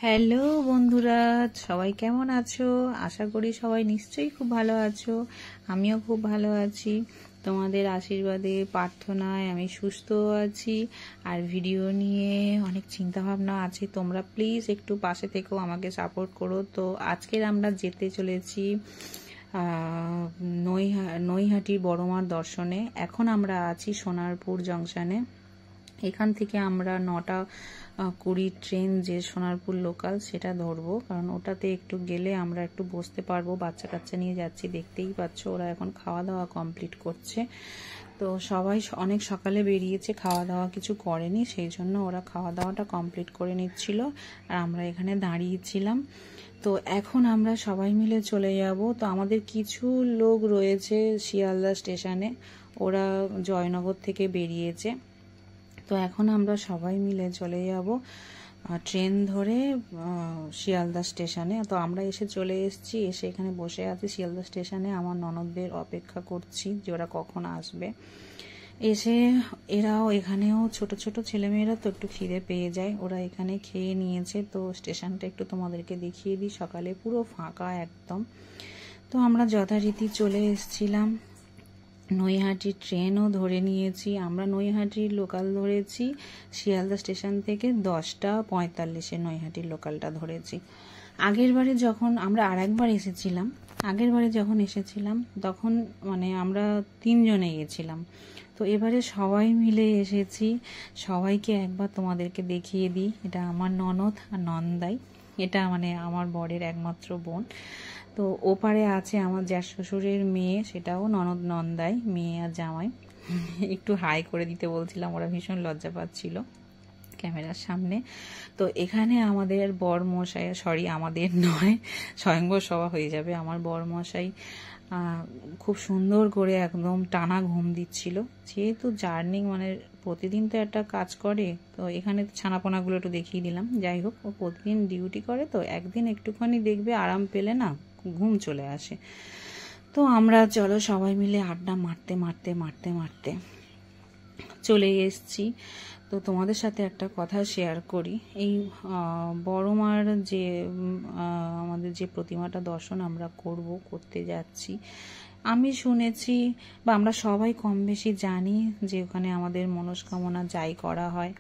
Hello বন্ধুরা, সবাই কেমন আছো? আশা করি সবাই নিশ্চয়ই খুব ভালো আছো। আমিও খুব ভালো আছি। তোমাদের আশীর্বাদে প্রার্থনায় আমি সুস্থ আছি, আর ভিডিও নিয়ে অনেক চিন্তা ভাবনা আছে। তোমরা প্লিজ একটু পাশে থেকেও আমাকে সাপোর্ট করো। তো আজকের আমরা যেতে চলেছি নৈহাটি বড়মার দর্শনে। এখন আমরা আছি সোনারপুর জংশনে। এখান থেকে আমরা 9:20 ট্রেন যে সোনারপুর লোকাল সেটা ধরবো, কারণ ওটাতে একটু গেলে আমরা একটু বসতে পারবো। বাচ্চা কাচ্চা নিয়ে যাচ্ছি, দেখতেই পাচ্ছ ওরা এখন খাওয়া দাওয়া কমপ্লিট করছে। তো সবাই অনেক সকালে বেরিয়েছে, খাওয়া দাওয়া কিছু করেনি, সেই জন্য ওরা খাওয়া দাওয়াটা কমপ্লিট করে নিচ্ছিল আর আমরা এখানে দাঁড়িয়েছিলাম। তো এখন আমরা সবাই মিলে চলে যাব। তো আমাদের কিছু লোক রয়েছে শিয়ালদা স্টেশনে, ওরা জয়নগর থেকে বেরিয়েছে। তো এখন আমরা সবাই মিলে চলে যাব ট্রেন ধরে শিয়ালদা স্টেশনে। তো আমরা চলে এসেছি, এসে এখানে বসে আছি শিয়ালদা স্টেশনে। আমার ননদদের অপেক্ষা করছি যে ওরা কখন আসবে। এসে এরাও এখানেও ছোট ছোট ছেলেমেয়েরা তো একটু খিদে পেয়ে যায়, ওরা এখানে খেয়ে নিয়েছে। তো স্টেশনটা একটু তোমাদেরকে দেখিয়ে দিই। সকালে পুরো ফাঁকা একদম। তো আমরা যথারীতি চলে এসেছিলাম। নৈহাটি ট্রেনও ধরে নিয়েছি আমরা। নৈহাটির লোকাল ধরেছি শিয়ালদা স্টেশন থেকে 10:45 নৈহাটির লোকালটা ধরেছি। আগেরবারে যখন আমরা আরেকবার এসেছিলাম, তখন মানে আমরা 3 জনে গেছিলাম। তো এবারে সবাই মিলে এসেছি। সবাইকে একবার তোমাদেরকে দেখিয়ে দিই। এটা আমার ননদ আর নন্দাই, এটা মানে আমার বরের একমাত্র বোন। তো ওপারে আছে আমার শ্বশুরের মেয়ে, সেটাও ননদ নন্দাই, মেয়ে আর জামাই। একটু হাই করে দিতে বলছিলাম, ওরা ভীষণ লজ্জা পাচ্ছিল ক্যামেরার সামনে। তো এখানে আমাদের বরমশাই, সরি আমাদের নয়, স্বয়ংবর সভা হয়ে যাবে, আমার বরমশাই খুব সুন্দর করে একদম টানা ঘুম দিচ্ছিল। যেহেতু জার্নি মানে প্রতিদিন তো একটা কাজ করে, তো এখানে ছানাপোনাগুলো একটু দেখিয়ে দিলাম। যাই হোক, ও প্রতিদিন ডিউটি করে, তো একদিন একটুখানি দেখবে আরাম পেলে না ঘুম চলে আসে। তো আমরা চলো সবাই মিলে আড্ডা মারতে মারতে মারতে মারতে চলে এসছি। তো তোমাদের সাথে একটা কথা শেয়ার করি। এই বড়মার যে আমাদের যে প্রতিমাটা দর্শন আমরা করতে যাচ্ছি, আমি শুনেছি বা আমরা সবাই কম বেশি জানি যে ওখানে আমাদের মনস্কামনা যাই করা হয়,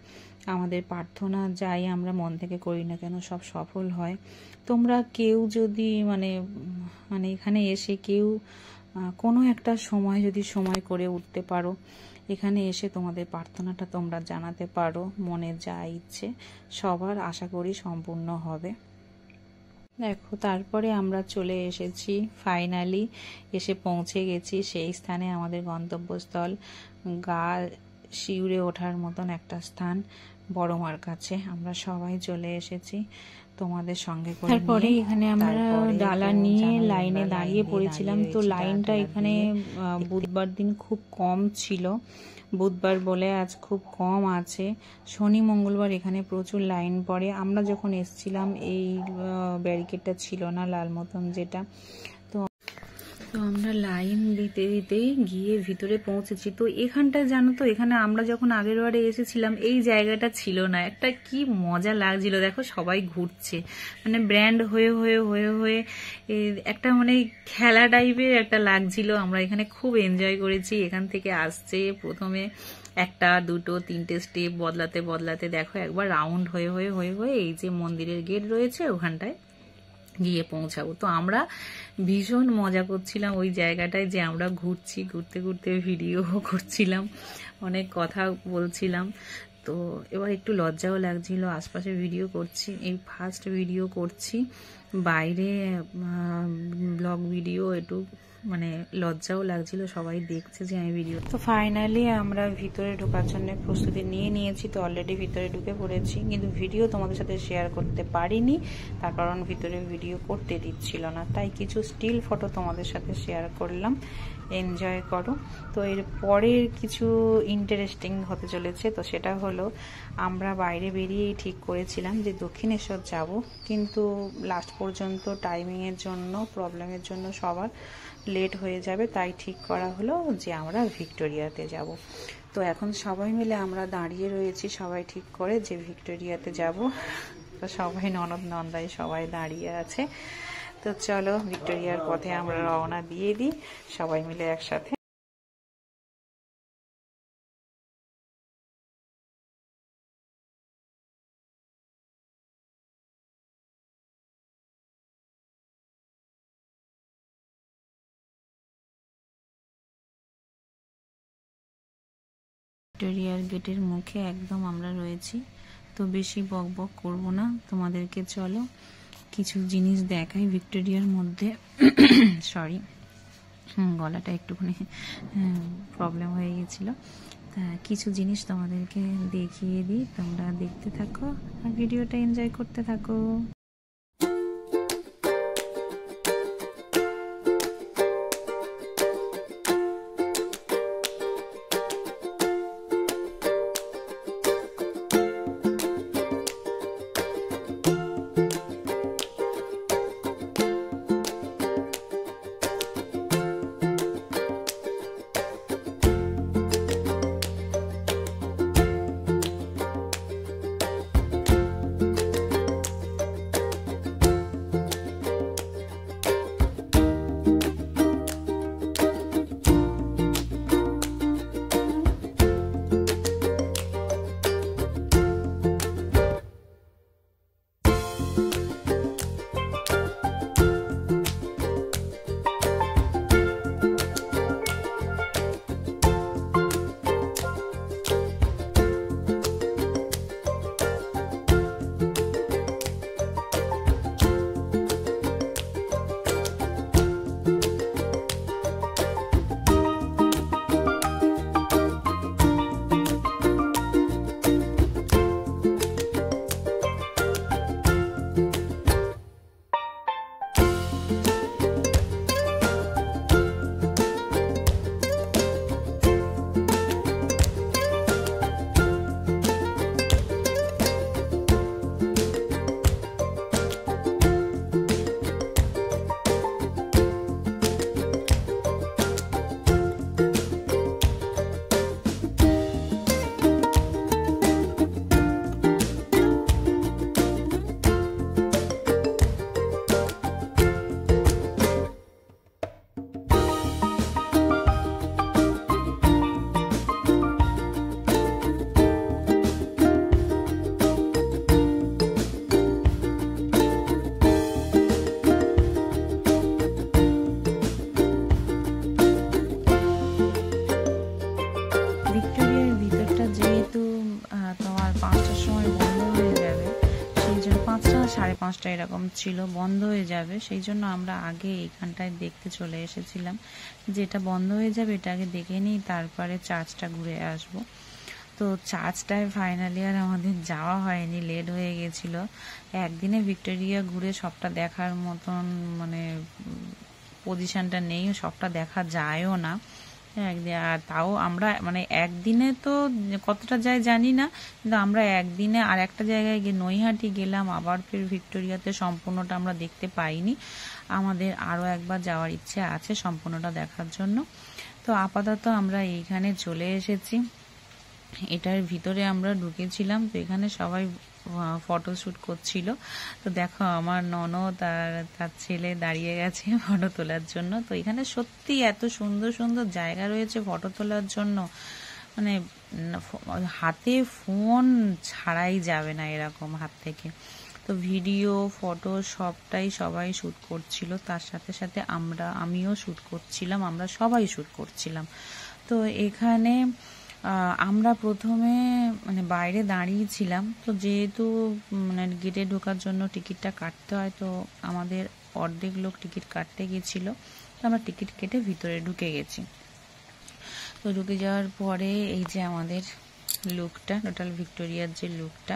আমাদের প্রার্থনা যাই আমরা মন থেকে করি না কেন, সব সফল হয়। তোমরা কেউ যদি মানে এখানে এসে কেউ কোনো একটা সময় যদি সময় করে উঠতে পারো, এখানে এসে তোমাদের প্রার্থনাটা তোমরা জানাতে পারো, মনে যা ইচ্ছে সবার আশা করি সম্পূর্ণ হবে। দেখো, তারপরে আমরা চলে এসেছি, ফাইনালি এসে পৌঁছে গেছি সেই স্থানে, আমাদের গন্তব্যস্থল। গা শিউরে ওঠার মতন একটা স্থান, বড়মার কাছে আমরা সবাই চলে এসেছি তোমাদের সঙ্গে করে। তারপরে এখানে আমরা ডালা নিয়ে লাইনে দাঁড়িয়ে পড়েছিলাম। তো লাইনটা এখানে বুধবার দিন খুব কম ছিল, বুধবার বলে আজ খুব কম আছে। শনি মঙ্গলবার এখানে প্রচুর লাইন পড়ে। আমরা যখন এসছিলাম এই ব্যারিকেডটা ছিল না, লাল মতন যেটা। তো আমরা লাইন দিতে দিতে গিয়ে ভিতরে পৌঁছেছি। তো এখানটায় জানো তো, এখানে আমরা যখন আগের বারে এসেছিলাম এই জায়গাটা ছিল না। একটা কি মজা লাগছিল, দেখো সবাই ঘুরছে, মানে ব্র্যান্ড হয়ে হয়ে হয়ে হয়ে একটা মানে খেলা টাইপের একটা লাগছিল। আমরা এখানে খুব এনজয় করেছি। এখান থেকে আসছে প্রথমে 1, 2, 3টে স্টেপ বদলাতে বদলাতে দেখো একবার রাউন্ড হয়ে হয়ে হয়ে হয়ে এই যে মন্দিরের গেট রয়েছে ওখানটায় গিয়ে পৌঁছাবো। তো আমরা ভীষণ মজা করছিলাম ওই জায়গাটায়, যে আমরা ঘুরছি, ঘুরতে ঘুরতে ভিডিও করছিলাম, অনেক কথা বলছিলাম। তো এবার একটু লজ্জাও লাগছিল, আশপাশে ভিডিও করছি, এই ফার্স্ট ভিডিও করছি বাইরে ব্লগ ভিডিও, একটু মানে লজ্জাও লাগছিল, সবাই দেখছে যে আমি ভিডিও। তো ফাইনালি আমরা ভিতরে ঢোকার জন্য প্রস্তুতি নিয়ে নিয়েছি। তো অলরেডি ভিতরে ঢুকে পড়েছি, কিন্তু ভিডিও তোমাদের সাথে শেয়ার করতে পারিনি, তার কারণ ভিতরে ভিডিও করতে দিচ্ছিল না। তাই কিছু স্টিল ফটো তোমাদের সাথে শেয়ার করলাম, এনজয় করো। তো এর পরের কিছু ইন্টারেস্টিং হতে চলেছে। তো সেটা হলো, আমরা বাইরে বেরিয়েই ঠিক করেছিলাম যে দক্ষিণেশ্বর যাব, কিন্তু লাস্ট পর্যন্ত টাইমিংয়ের জন্য, প্রবলেমের জন্য সবার লেট হয়ে যাবে, তাই ঠিক করা হলো যে আমরা ভিক্টোরিয়াতে যাব। তো এখন সবাই মিলে আমরা দাঁড়িয়ে রয়েছি, সবাই ঠিক করে যে ভিক্টোরিয়াতে যাব। তো সবাই ননদ নন্দাই সবাই দাঁড়িয়ে আছে। তো চলো ভিক্টোরিয়ার পথে আমরা রওনা দিয়ে দিই সবাই মিলে একসাথে। ভিক্টোরিয়ার গেটের মুখে একদম আমরা রয়েছি। তো বেশি বক বক করবো না, তোমাদেরকে চলো কিছু জিনিস দেখাই ভিক্টোরিয়ার মধ্যে। সরি, গলাটা একটুখানি প্রবলেম হয়ে গেছিল। তা কিছু জিনিস তোমাদেরকে দেখিয়ে দিই, তোমরা দেখতে থাকো আর ভিডিওটা এনজয় করতে থাকো। ভিক্টোরিয়ার ভিতরটা যেহেতু তোমার 5টার সময় বন্ধ হয়ে যাবে, সেই জন্য 5টা 5:30 এরকম ছিল, বন্ধ হয়ে যাবে, সেই জন্য আমরা আগে এইখানটায় দেখতে চলে এসেছিলাম। যেটা বন্ধ হয়ে যাবে এটা আগে দেখে নিই, তারপরে চার্চটা ঘুরে আসব। তো চার্চটায় ফাইনালি আর আমাদের যাওয়া হয়নি, লেট হয়ে গেছিল। একদিনে ভিক্টোরিয়া ঘুরে সবটা দেখার মতন মানে পজিশনটা নেই, সবটা দেখা যায়ও না। আর তাও আমরা মানে একদিনে তো কতটা যায় জানি না, কিন্তু আমরা একদিনে আর একটা জায়গায় গিয়ে নৈহাটি গেলাম, আবার ফের ভিক্টোরিয়াতে সম্পূর্ণটা আমরা দেখতে পাইনি। আমাদের আরও একবার যাওয়ার ইচ্ছে আছে সম্পূর্ণটা দেখার জন্য। তো আপাতত আমরা এইখানে চলে এসেছি, এটার ভিতরে আমরা ঢুকেছিলাম। তো এখানে সবাই ফটোশ্যুট করছিল। তো দেখো আমার ননদ আর তার ছেলে দাঁড়িয়ে গেছে ফটো তোলার জন্য। তো এখানে সত্যি এত সুন্দর সুন্দর জায়গা রয়েছে ফটো তোলার জন্য, মানে হাতে ফোন ছাড়াই যাবে না এরকম হাত থেকে। তো ভিডিও ফটো সবটাই সবাই শ্যুট করছিল, তার সাথে সাথে আমিও শ্যুট করছিলাম, আমরা সবাই শ্যুট করছিলাম। তো এখানে আমরা প্রথমে মানে বাইরে দাঁড়িয়েছিলাম। তো যেহেতু মানে গেটে ঢোকার জন্য টিকিটটা কাটতে হয়, তো আমাদের অর্ধেক লোক টিকিট কাটতে গেছিল, তো আমরা টিকিট কেটে ভিতরে ঢুকে গেছি। তো ঢুকে যাওয়ার পরে এই যে আমাদের লুকটা, টোটাল ভিক্টোরিয়ার যে লুকটা,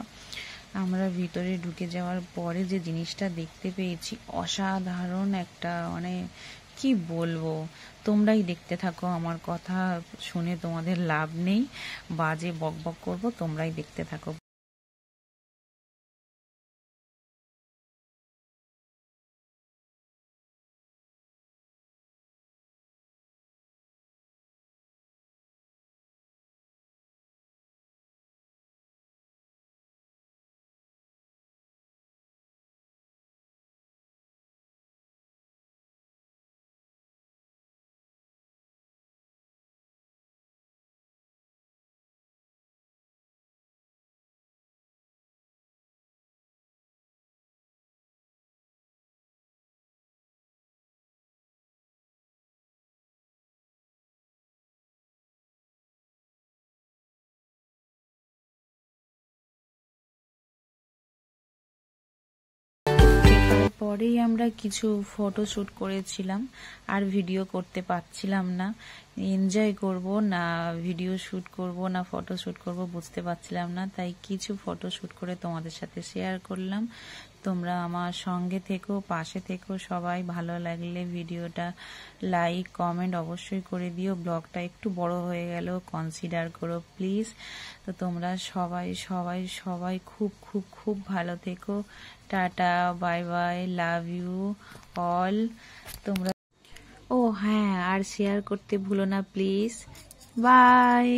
আমরা ভিতরে ঢুকে যাওয়ার পরে যে জিনিসটা দেখতে পেয়েছি অসাধারণ একটা, মানে কি বলবো, তোমরাই দেখতে থাকো, আমার কথা শুনে তোমাদের লাভ নেই, বাজে বক বক করবো, তোমরাই দেখতে থাকো। পরেই আমরা কিছু ফটোশ্যুট করেছিলাম, আর ভিডিও করতে পারছিলাম না। এনজয় করব না ভিডিও শ্যুট করব না ফটো শ্যুট করব বুঝতে পারছিলাম না, তাই কিছু ফটো শ্যুট করে তোমাদের সাথে শেয়ার করলাম। তোমরা আমার সঙ্গে থেকো, পাশে থেকো সবাই। ভালো লাগলে ভিডিওটা লাইক কমেন্ট অবশ্যই করে দিও। ব্লগটা একটু বড় হয়ে গেল, কনসিডার করো প্লিজ। তো তোমরা সবাই সবাই সবাই খুব খুব খুব ভালো থেকো। Tata, bye bye, love you all. তোমরা ও হ্যাঁ, আর শেয়ার করতে ভুলো না প্লিজ। বাই।